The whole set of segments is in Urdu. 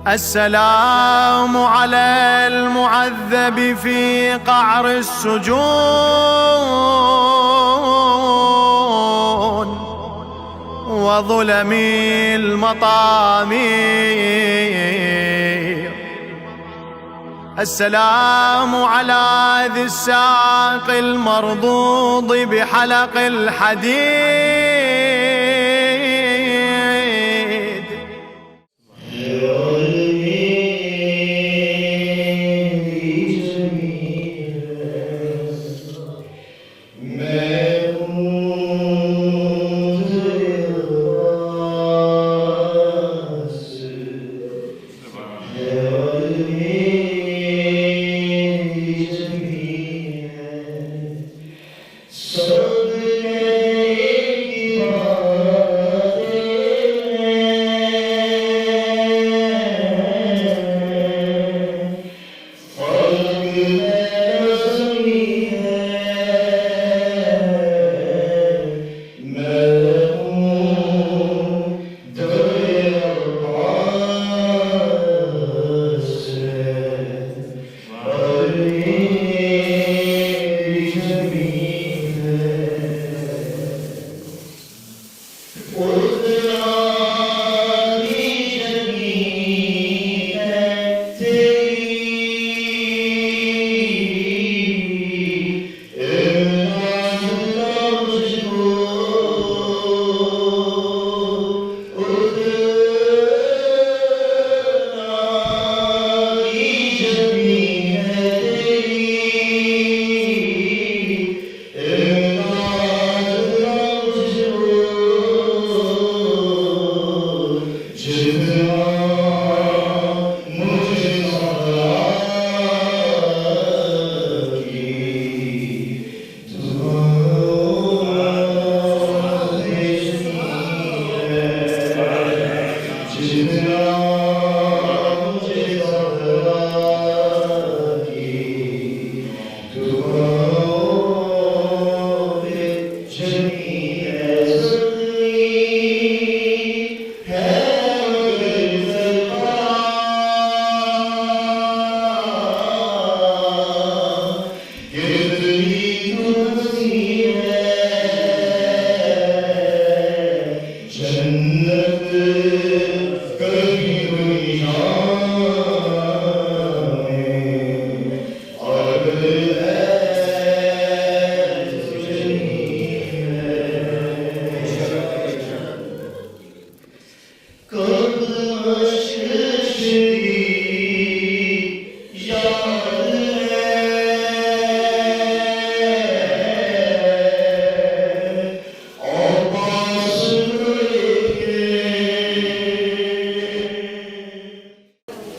السلام على المعذب في قعر السجون وظلم المطامير. السلام على ذي الساق المرضوض بحلق الحديد.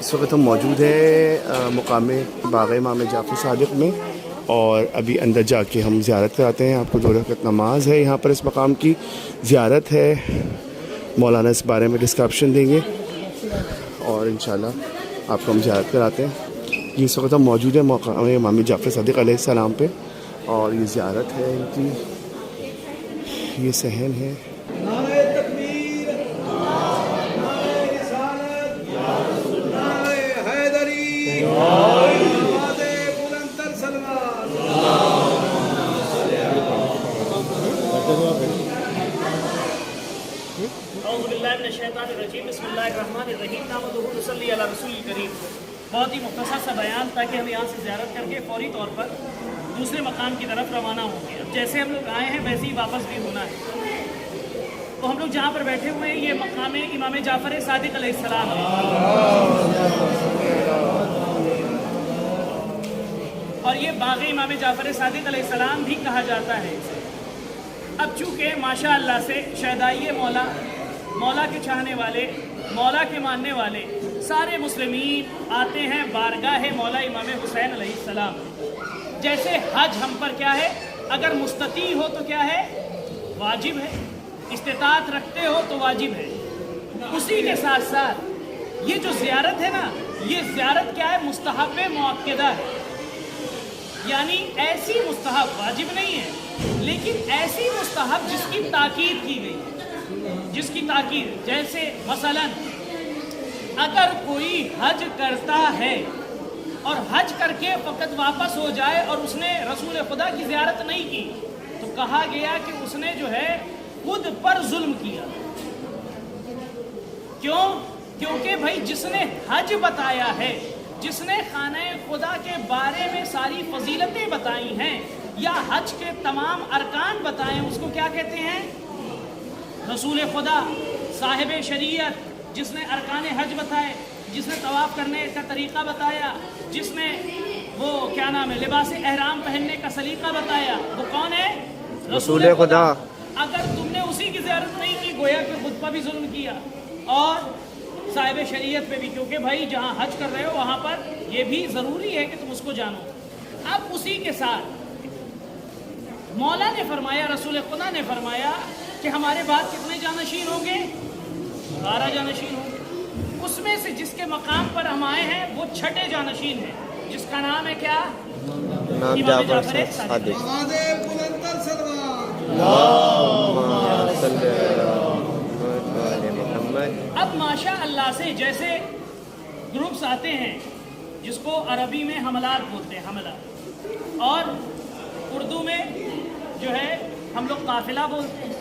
اس وقت ہم موجود ہیں مقام باغ امام جعفر صادق میں، اور ابھی اندر جا کے ہم زیارت کراتے ہیں. آپ کو 2 رکعت نماز ہے یہاں پر، اس مقام کی زیارت ہے. مولانا اس بارے میں ڈسکرپشن دیں گے اور انشاءاللہ آپ کو ہم زیارت کراتے ہیں. اس وقت ہم موجود ہیں مقام امام جعفر صادق علیہ السلام پہ، اور یہ زیارت ہے ان کی، یہ صحن ہے. بسم اللہ الرحمن الرحیم. نحمدہ ونصلی علی رسول الکریم. بہت ہی مختصر سا بیان تاکہ ہم یہاں سے زیارت کر کے فوری طور پر دوسرے مقام کی طرف روانہ ہوں گے. اب جیسے ہم لوگ آئے ہیں ویسے ہی واپس بھی ہونا ہے. تو ہم لوگ جہاں پر بیٹھے ہوئے ہیں یہ مقام امام جعفر صادق علیہ السلام ہے، اور یہ باغ امام جعفر صادق علیہ السلام بھی کہا جاتا ہے. اب چونکہ ماشاء اللہ سے شہدائی مولا، مولا کے چاہنے والے، مولا کے ماننے والے سارے مسلمین آتے ہیں بارگاہ مولا امام حسین علیہ السلام. جیسے حج ہم پر کیا ہے، اگر مستطیع ہو تو کیا ہے، واجب ہے، استطاعت رکھتے ہو تو واجب ہے. اسی کے ساتھ ساتھ یہ جو زیارت ہے نا، یہ زیارت کیا ہے، مستحب مؤکدہ ہے. یعنی ایسی مستحب واجب نہیں ہے، لیکن ایسی مستحب جس کی تاکید کی گئی، جس کی تاکید. جیسے مثلا اگر کوئی حج کرتا ہے اور حج کر کے فقط واپس ہو جائے اور اس نے رسول خدا کی زیارت نہیں کی تو کہا گیا کہ اس نے جو ہے خود پر ظلم کیا. کیوں؟ کیونکہ بھائی جس نے حج بتایا ہے، جس نے خانہ خدا کے بارے میں ساری فضیلتیں بتائی ہیں یا حج کے تمام ارکان بتائے، اس کو کیا کہتے ہیں؟ رسول خدا، صاحب شریعت، جس نے ارکان حج بتائے، جس نے طواف کرنے کا طریقہ بتایا، جس نے وہ کیا نام ہے لباس احرام پہننے کا سلیقہ بتایا، وہ کون ہے؟ رسول خدا. اگر تم نے اسی کی زیارت نہیں کی گویا کہ خود پر بھی ظلم کیا اور صاحب شریعت پہ بھی، کیونکہ بھائی جہاں حج کر رہے ہو وہاں پر یہ بھی ضروری ہے کہ تم اس کو جانو. اب اسی کے ساتھ مولا نے فرمایا، رسول خدا نے فرمایا کہ ہمارے بعد کتنے جانشین ہوں گے؟ 12 جانشین ہوں گے. اس میں سے جس کے مقام پر ہم آئے ہیں وہ چھٹے جانشین ہیں، جس کا نام ہے کیا؟ امام جعفر صادق. اب ماشاء اللہ سے جیسے گروپس آتے ہیں جس کو عربی میں حملات بولتے ہیں، حملات، اور اردو میں جو ہے ہم لوگ قافلہ بولتے ہیں،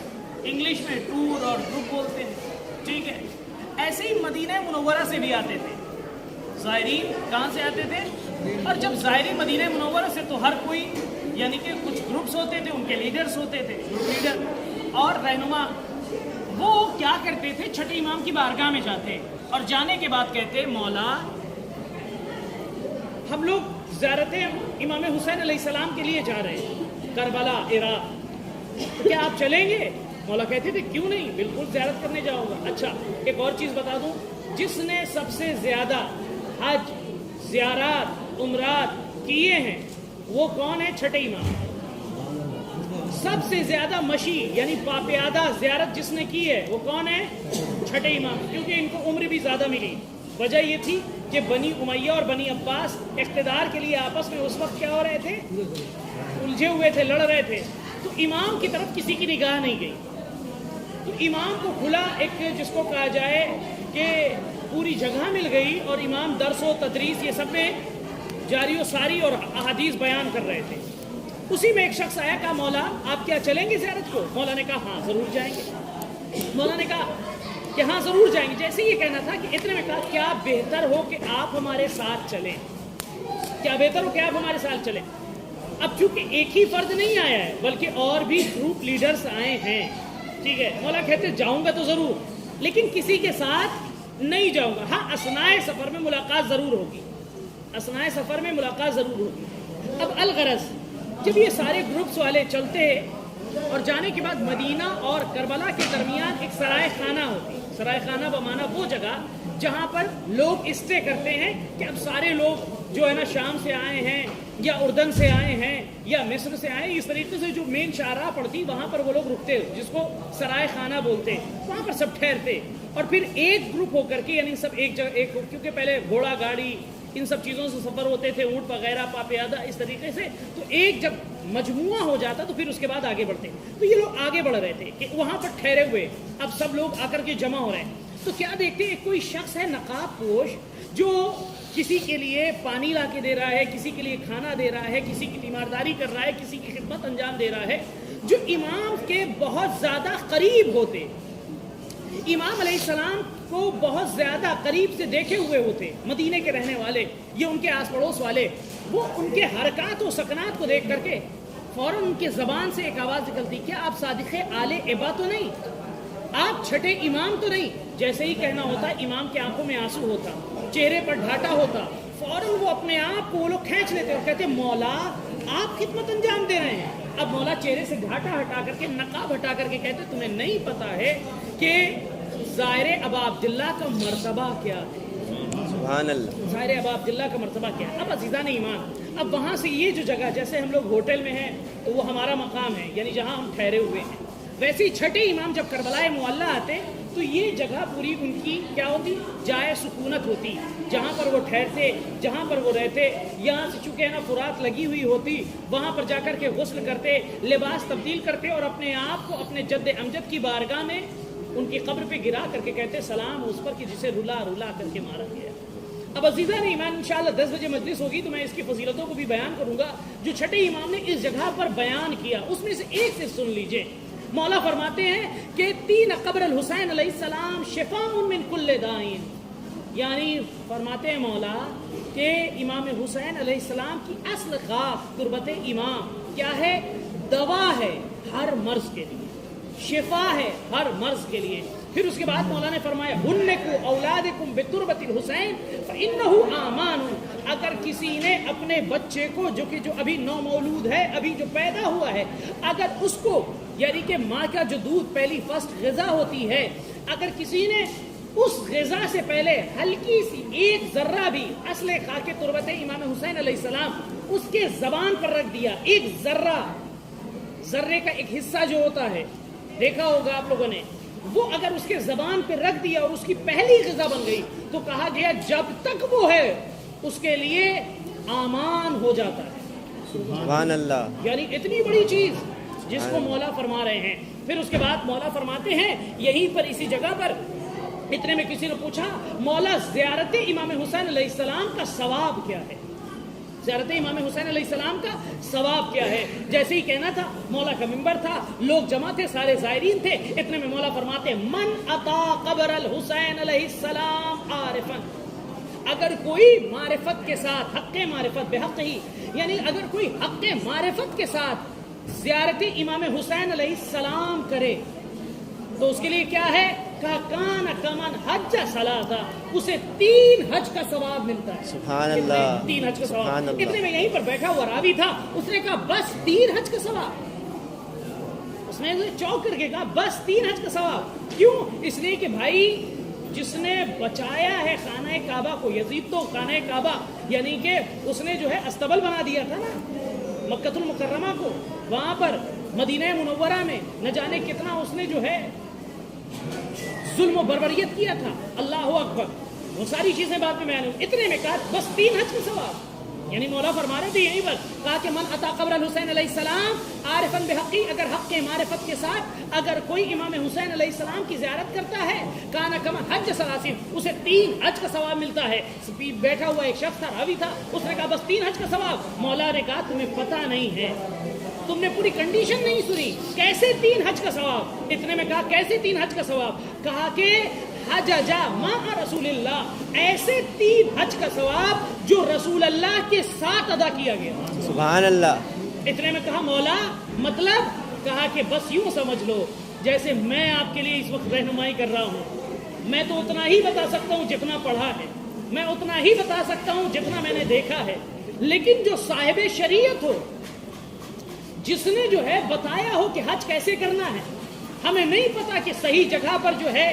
انگلش میں ٹور اور گروپ بولتے ہیں، ٹھیک ہے. ایسے ہی مدینہ منورہ سے بھی آتے تھے زائرین. کہاں سے آتے تھے؟ اور جب زائرین مدینہ منورہ سے تو ہر کوئی یعنی کہ کچھ گروپس ہوتے تھے، ان کے لیڈرز ہوتے تھے، گروپ لیڈر اور رہنما. وہ کیا کرتے تھے؟ چھٹے امام کی بارگاہ میں جاتے اور جانے کے بعد کہتے مولا ہم لوگ زیارت امام حسین علیہ السلام کے لیے جا رہے ہیں کربلا عراق، تو کیا آپ چلیں گے؟ مولا کہتے تھے کیوں نہیں، بالکل زیارت کرنے جاؤں گا. اچھا ایک اور چیز بتا دوں، جس نے سب سے زیادہ حج، زیارات، عمرات کیے ہیں وہ کون ہے؟ چھٹے امام. سب سے زیادہ مشی یعنی پاپیادہ زیارت جس نے کی ہے وہ کون ہے؟ چھٹے امام. کیونکہ ان کو عمر بھی زیادہ ملی. وجہ یہ تھی کہ بنی امیہ اور بنی عباس اقتدار کے لیے آپس میں اس وقت کیا ہو رہے تھے؟ الجھے ہوئے تھے، لڑ رہے تھے. تو امام کی طرف کسی کی نگاہ نہیں گئی. تو امام کو کھلا ایک جس کو کہا جائے کہ پوری جگہ مل گئی، اور امام درس و تدریس یہ سب میں جاری و ساری اور احادیث بیان کر رہے تھے. اسی میں ایک شخص آیا، کہا مولا آپ کیا چلیں گے زیارت کو؟ مولا نے کہا ہاں ضرور جائیں گے. مولا نے کہا کہ ہاں ضرور جائیں گے. جیسے یہ کہنا تھا کہ اتنے میں کہا کیا بہتر ہو کہ آپ ہمارے ساتھ چلیں، کیا بہتر ہو کہ آپ ہمارے ساتھ چلیں. اب چونکہ ایک ہی فرد نہیں آیا ہے بلکہ اور بھی گروپ لیڈرز آئے ہیں، ٹھیک ہے. مولا کہتے جاؤں گا تو ضرور، لیکن کسی کے ساتھ نہیں جاؤں گا. ہاں اثناء سفر میں ملاقات ضرور ہوگی، اثناء سفر میں ملاقات ضرور ہوگی. اب الغرض جب یہ سارے گروپس والے چلتے اور جانے کے بعد مدینہ اور کربلا کے درمیان ایک سرائے خانہ ہوتی. سرائے خانہ بمانا وہ جگہ جہاں پر لوگ اسٹے کرتے ہیں کہ اب سارے لوگ جو ہے نا شام سے آئے ہیں یا اردن سے آئے ہیں یا مصر سے آئے ہیں، اس طریقے سے جو مین شاہراہ پڑتی وہاں پر وہ لوگ رکتے، جس کو سرائے خانہ بولتے. وہاں پر سب ٹھہرتے اور پھر ایک گروپ ہو کر کے یعنی سب ایک جگہ ایک، کیونکہ پہلے گھوڑا گاڑی ان سب چیزوں سے سفر ہوتے تھے، اونٹ وغیرہ پاپیادہ اس طریقے سے، تو ایک جب مجموعہ ہو جاتا تو پھر اس کے بعد آگے بڑھتے. تو یہ لوگ آگے بڑھ رہے تھے کہ وہاں پر ٹھہرے ہوئے، اب سب لوگ آ کر کے جمع ہو رہے ہیں. تو کیا دیکھتے ایک کوئی شخص ہے نقاب پوش جو کسی کے لیے پانی لا کے دے رہا ہے، کسی کے لیے کھانا دے رہا ہے، کسی کی تیمارداری کر رہا ہے، کسی کی خدمت انجام دے رہا ہے، جو امام کے بہت زیادہ قریب ہوتے، امام علیہ السلام کو بہت زیادہ قریب سے دیکھے ہوئے ہوتے، مدینے کے رہنے والے یا ان کے آس پڑوس والے. وہ ان کے حرکات و سکنات کو دیکھ کر کے فوراً ان کے زبان سے ایک آواز نکلتی، کیا آپ صادق آل ابا تو نہیں، آپ چھٹے امام تو نہیں. جیسے ہی کہنا ہوتا امام کے آنکھوں میں آنسو ہوتا، چہرے پر ڈھاٹا ہوتا، فوراً وہ اپنے آپ کو وہ لوگ کھینچ لیتے اور کہتے مولا آپ خدمت انجام دے رہے ہیں. اب مولا چہرے سے ڈھاٹا ہٹا کر کے نقاب ہٹا کر کے کہتے تمہیں نہیں پتا ہے کہ زائر ابا عبداللہ کا مرتبہ کیا ہے. سبحان اللہ. زائر ابا عبداللہ کا مرتبہ کیا ہے. اب عزیزان ایمان، اب وہاں سے یہ جو جگہ، جیسے ہم لوگ ہوٹل میں ہیں تو وہ ہمارا مقام ہے یعنی جہاں ہم ٹھہرے ہوئے ہیں، ویسے ہی چھٹے امام جب کربلائے معلیٰ آتے تو یہ جگہ پوری ان کی کیا ہوتی؟ جائے سکونت ہوتی، جہاں پر وہ ٹھہرتے، جہاں پر وہ رہتے. یہاں سے چونکہ نا فرات لگی ہوئی ہوتی، وہاں پر جا کر کے غسل کرتے، لباس تبدیل کرتے اور اپنے آپ کو اپنے جد امجد کی بارگاہ میں ان کی قبر پہ گرا کر کے کہتے سلام اس پر کہ جسے رلا رلا کر کے مارا گیا. اب عزیزان ایمان انشاءاللہ 10 بجے مجلس ہوگی تو میں اس کی فضیلتوں کو بھی بیان کروں گا جو چھٹے امام نے اس جگہ پر بیان کیا. اس میں سے ایک سے سن لیجئے. مولا فرماتے ہیں کہ 3 قبر الحسین علیہ السلام شفاء من کل دائن، یعنی فرماتے ہیں مولا کہ امام حسین علیہ السلام کی اصل خاک تربت امام کیا ہے؟ دوا ہے ہر مرض کے لیے، شفا ہے ہر مرض کے لیے. پھر اس کے بعد مولا نے فرمایا ہنکو اولادکم بتربت الحسین فانہ آمان. اگر کسی نے اپنے بچے کو جو ابھی نو مولود ہے، ابھی جو پیدا ہوا ہے، اگر اس کو یعنی کہ ماں کا جو دودھ پہلی فرسٹ غذا ہوتی ہے، اگر کسی نے اس غذا سے پہلے ہلکی سی ایک ذرہ بھی اصل خاک تربت امام حسین علیہ السلام اس کے زبان پر رکھ دیا، ایک ذرے کا ایک حصہ جو ہوتا ہے دیکھا ہوگا آپ لوگوں نے، وہ اگر اس کے زبان پہ رکھ دیا اور اس کی پہلی غذا بن گئی تو کہا گیا جب تک وہ ہے اس کے لیے آمان ہو جاتا ہے. سبحان اللہ. یعنی اتنی بڑی چیز جس کو مولا فرما رہے ہیں. پھر اس کے بعد مولا فرماتے ہیں یہیں پر اسی جگہ پر اتنے میں کسی نے پوچھا مولا زیارت امام حسین علیہ السلام کا ثواب کیا ہے؟ زیارت امام حسین علیہ السلام کا ثواب کیا ہے؟ جیسے ہی کہنا تھا مولا کا منبر تھا، لوگ جمع تھے، سارے زائرین تھے. اتنے میں مولا فرماتے ہیں من اتا قبر الحسین علیہ السلام عارفا. اگر کوئی معرفت کے ساتھ حق معرفت بحق ہی، یعنی اگر کوئی حق معرفت کے ساتھ زیارت امام حسین علیہ السلام کرے تو اس کے لیے کیا ہے؟ کان کمن حج ثلاثہ، اسے 3 حج کا ثواب ملتا ہے. سبحان اللہ. 3 حج کا ثواب. سبحان اللہ. اتنے میں یہیں پر بیٹھا ہوا راوی تھا، اس نے کہا بس 3 حج کا ثواب. اس نے چوک کر کے کہا بس 3 حج کا ثواب. کیوں؟ اس لیے کہ بھائی جس نے بچایا ہے خانہ کعبہ کو، یزید تو خانہ کعبہ یعنی کہ اس نے جو ہے استبل بنا دیا تھا نا مکہ المکرمہ کو، وہاں پر مدینہ منورہ میں نہ جانے کتنا اس نے جو ہے ظلم و بربریت کیا تھا. اللہ اکبر. وہ ساری چیزیں بعد میں بیان ہوئی. اتنے میں کہا بس 3 حج کا ثواب. یعنی مولا فرما رہے تھے یہیں پر کہا کہ من اتا قبر الحسین علیہ السلام عارفا بحقی، اگر حق کے معرفت کے ساتھ اگر کوئی امام حسین علیہ السلام کی زیارت کرتا ہے کانا کمن حج ثلاثین، اسے 3 حج کا ثواب ملتا ہے. بیٹھا ہوا ایک شخص تھا، راوی تھا، اس نے کہا بس 3 حج کا ثواب. مولا نے کہا تمہیں پتہ نہیں ہے، تم نے پوری کنڈیشن نہیں سنی. کیسے 3 حج کا ثواب؟ اتنے میں کہا کیسے 3 حج کا ثواب؟ کہا کہ حج جا مع رسول اللہ، ایسے 3 حج کا ثواب جو رسول اللہ کے ساتھ ادا کیا گیا. سبحان اللہ. اتنے میں کہا مولا مطلب؟ کہا کہ بس یوں سمجھ لو جیسے میں آپ کے لیے اس وقت رہنمائی کر رہا ہوں، میں تو اتنا ہی بتا سکتا ہوں جتنا پڑھا ہے، میں اتنا ہی بتا سکتا ہوں جتنا میں نے دیکھا ہے، لیکن جو صاحب شریعت ہو، جس نے جو ہے بتایا ہو کہ حج کیسے کرنا ہے، ہمیں نہیں پتا کہ صحیح جگہ پر جو ہے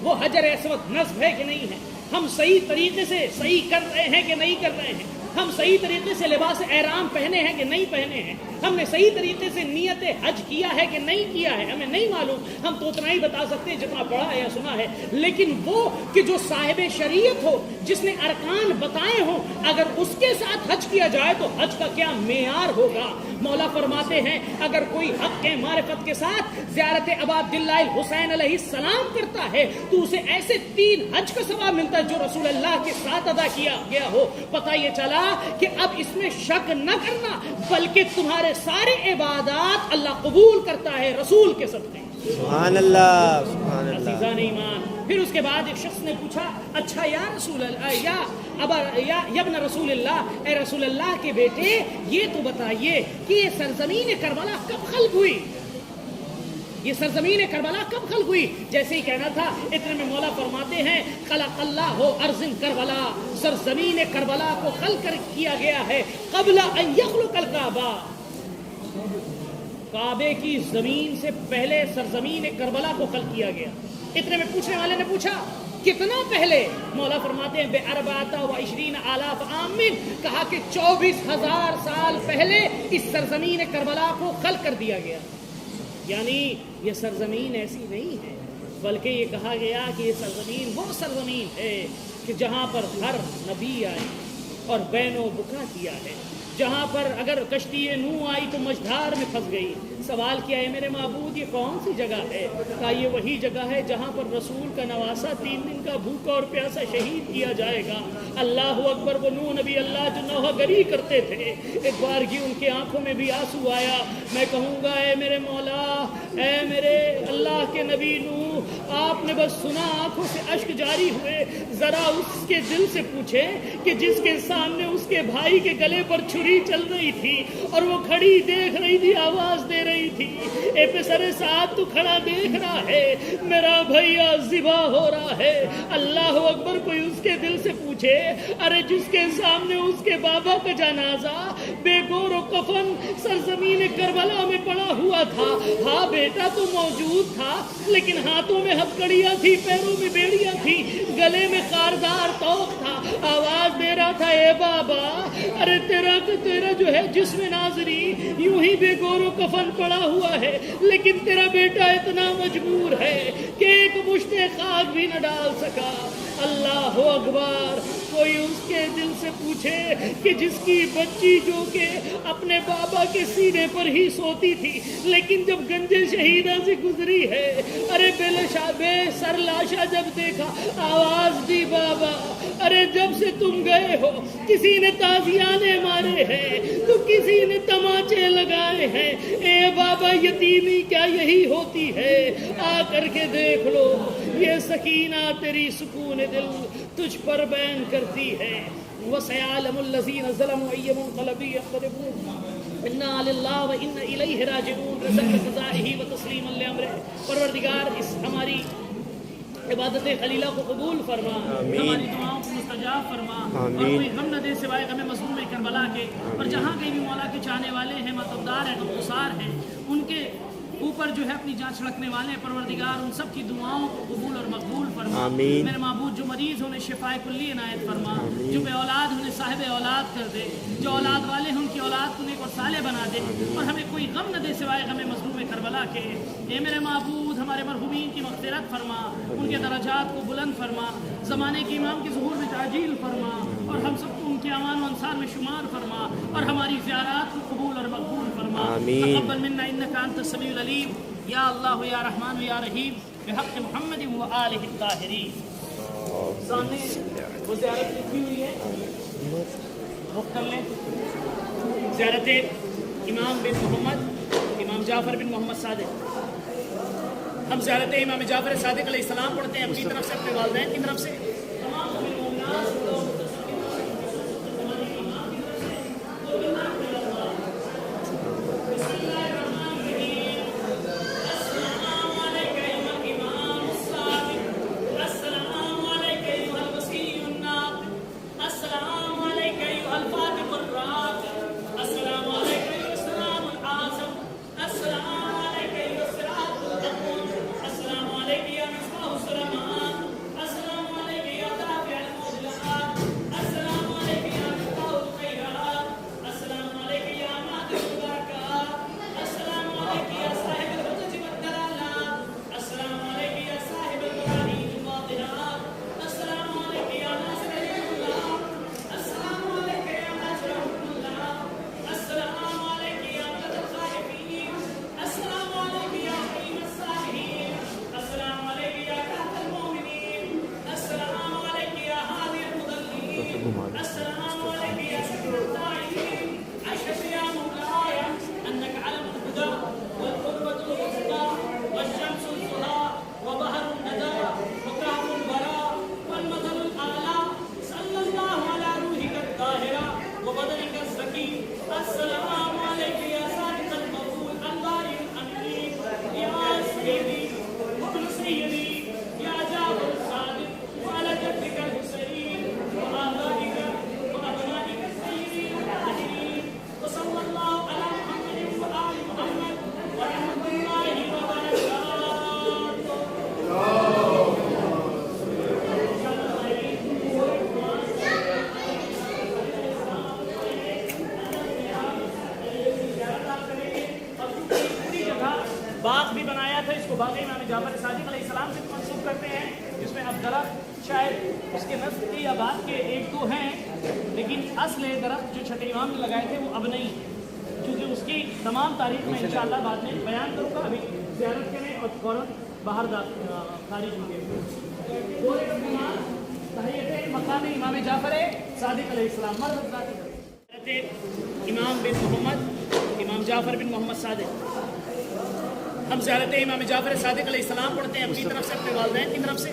وہ حجر اسود نصب ہے کہ نہیں ہے، ہم صحیح طریقے سے صحیح کر رہے ہیں کہ نہیں کر رہے ہیں، ہم صحیح طریقے سے لباس احرام پہنے ہیں کہ نہیں پہنے ہیں، ہم نے صحیح طریقے سے نیت حج کیا ہے کہ نہیں کیا ہے، ہمیں نہیں معلوم. ہم تو اتنا ہی بتا سکتے ہیں جتنا پڑھا ہے یا سنا ہے. لیکن وہ کہ جو صاحب شریعت ہو، جس نے ارکان بتائے ہوں، اگر اس کے ساتھ حج کیا جائے تو حج کا کیا معیار ہوگا. مولا فرماتے ہیں اگر کوئی حق کے معرفت کے ساتھ زیارت ابا عبداللہ الحسین علیہ السلام کرتا ہے تو اسے ایسے 3 حج کا ثواب ملتا ہے جو رسول اللہ کے ساتھ ادا کیا گیا ہو. پتہ یہ چلا کہ اب اس میں شک نہ کرنا، بلکہ تمہارے سارے عبادات اللہ قبول کرتا ہے رسول کے صدقے. سبحان اللہ. سبحان اللہ. عزیزان ایمان. پھر اس کے بعد ایک شخص نے پوچھا اچھا یا رسول اللہ یا ابن رسول اللہ، اے رسول اللہ کے بیٹے یہ تو بتائیے کہ یہ سرزمین کربلا کب خلق ہوئی؟ یہ سرزمین کربلا کب خلق ہوئی؟ جیسے ہی کہنا تھا اتنے میں مولا فرماتے ہیں خلق اللہ ارض کربلا، سرزمین کربلا کو خلق کیا گیا ہے قبل ان یخلق الکعبہ، کعبے کی زمین سے پہلے سرزمین کربلا کو خلق کیا گیا. اتنے میں پوچھنے والے نے پوچھا کتنا پہلے؟ مولا فرماتے ہیں ب24,000 عام، کہا کہ 24,000 سال پہلے اس سرزمین کربلا کو خلق کر دیا گیا. یعنی یہ سرزمین ایسی نہیں ہے، بلکہ یہ کہا گیا کہ یہ سرزمین وہ سرزمین ہے کہ جہاں پر ہر نبی آئے اور بین و بکا کیا ہے، جہاں پر اگر کشتی نوح آئی تو مجدھار میں پھنس گئی، سوال کیا ہے میرے معبود یہ کون سی جگہ ہے؟ کہا یہ وہی جگہ ہے جہاں پر رسول کا نواسا 3 دن کا بھوکا اور پیاسا شہید کیا جائے گا۔ اللہ اکبر، وہ نوح نبی اللہ جو نوحہ گری کرتے تھے، ایک بار کی ان کی آنکھوں میں بھی آنسو آیا۔ میں کہوں گا اے میرے مولا، اے میرے اللہ کے نبی نوح، آپ نے بس سنا آنکھوں سے اشک جاری ہوئے، ذرا اس کے دل سے پوچھیں کہ جس کے سامنے اس کے بھائی کے گلے پر چھری چل رہی تھی اور وہ کھڑی دیکھ رہی تھی، آواز دے رہی تھی، اے پسر سعد تو کھڑا دیکھ رہا ہے میرا بھیا ذبح ہو رہا ہے۔ اللہ اکبر، کوئی اس کے دل سے پوچھے ارے جس کے سامنے اس کے بابا کا جنازہ بے گور و کفن سرزمین کربلا میں پڑا ہوا تھا، ہاں بیٹا تو موجود تھا لیکن ہاتھوں میں ہتھکڑیاں تھی، پیروں میں بیڑیاں تھی، گلے میں خاردار توق تھا، آواز دے رہا تھا اے بابا ارے تیرا جو ہے جسم ناظری یوں ہی بے گور و کفن پڑا ہوا ہے، لیکن تیرا بیٹا اتنا مجبور ہے کہ ایک مشت خاک بھی نہ ڈال سکا۔ اللہ اکبر، کوئی اس کے دل سے پوچھے کہ جس کی بچی جو کہ اپنے بابا کے سینے پر ہی سوتی تھی لیکن جب گنجے شہیدہ سے گزری ہے، ارے بے سر لاشا جب دیکھا، آواز دی بابا ارے جب سے تم گئے ہو کسی نے تازیانے مارے ہیں تو کسی نے تماچے لگائے ہیں، اے بابا یتیمی کیا یہی ہوتی ہے؟ آ کر کے دیکھ لو، یہ سکینہ تیری سکون دل تجھ پر بیان کرتی ہے۔ وَسَيَعْلَمُ الَّذِينَ ظَلَمُوا أَيَّ مُنقَلَبٍ يَنقَلِبُونَ إِنَّا لِلَّهِ وَإِنَّا إِلَيْهِ راجعون۔ رزق قضائه وتسليما لأمره، پروردگار اس ہماری عبادت خلیلہ کو قبول فرما، ہماری دعاؤں کو مستجاب فرما، اور کوئی غم نہ دے سوائے غم مظلوم کربلا کے، اور جہاں کہیں بھی مولا کے چاہنے والے ہیں، مطلبدار ہیں، غمگسار ہیں، ان کے اوپر جو ہے اپنی جان چھڑکنے والے پروردگار ان سب کی دعاؤں کو قبول اور مقبول فرما۔ میرے معبود جو مریض انہیں شفائے کلی عنایت فرما، جو بے اولاد انہیں صاحب اولاد کر دے، جو اولاد والے ہیں ان کی اولاد کو نیک اور صالح بنا دے، اور ہمیں کوئی غم نہ دے سوائے غم مظلوم کربلا کے۔ اے میرے معبود ہمارے مرحومین کی مغفرت فرما، ان کے درجات کو بلند فرما، زمانے کے امام کے ظہور میں تعجیل فرما، اور ہم سب کو ان کے امان و انصار میں شمار فرما، اور ہماری زیارات کو قبول اور مقبول فرما۔ تقبل منا انک انت السمیع العلیم، یا اللہ یا رحمان یا رحیم، بحق محمد و آلہ الطاہرین۔ سامنے وہ زیارت لکھی ہوئی ہے، رخ کر لیں، زیارت امام بن محمد، امام جعفر بن محمد صادق۔ ہم زیارت امام جعفر صادق علیہ السلام پڑھتے ہیں اپنی طرف سے، اپنے والدین کی طرف سے، تمام باغ بھی بنایا تھا، اس کو باغ امام جعفر صادق علیہ السلام سے منسوب کرتے ہیں، جس میں اب درخت شاید اس کے نسل کے یا بعد کے ایک دو ہیں، لیکن اصل درخت جو چھٹے امام نے لگائے تھے وہ اب نہیں، کیونکہ اس کی تمام تاریخ میں انشاءاللہ بعد میں بیان کروں گا. ابھی زیارت کریں اور فوراً باہر خارج ہوں گے. دو رکعت نماز تحیت مقام امام جعفر صادق علیہ السلام. مرد حضرات زیارت امام بن محمد امام جعفر بن محمد صادق. ہم زیارت امام جعفر صادق علیہ السلام پڑھتے ہیں اپنی طرف سے، اپنے والدین کی طرف سے.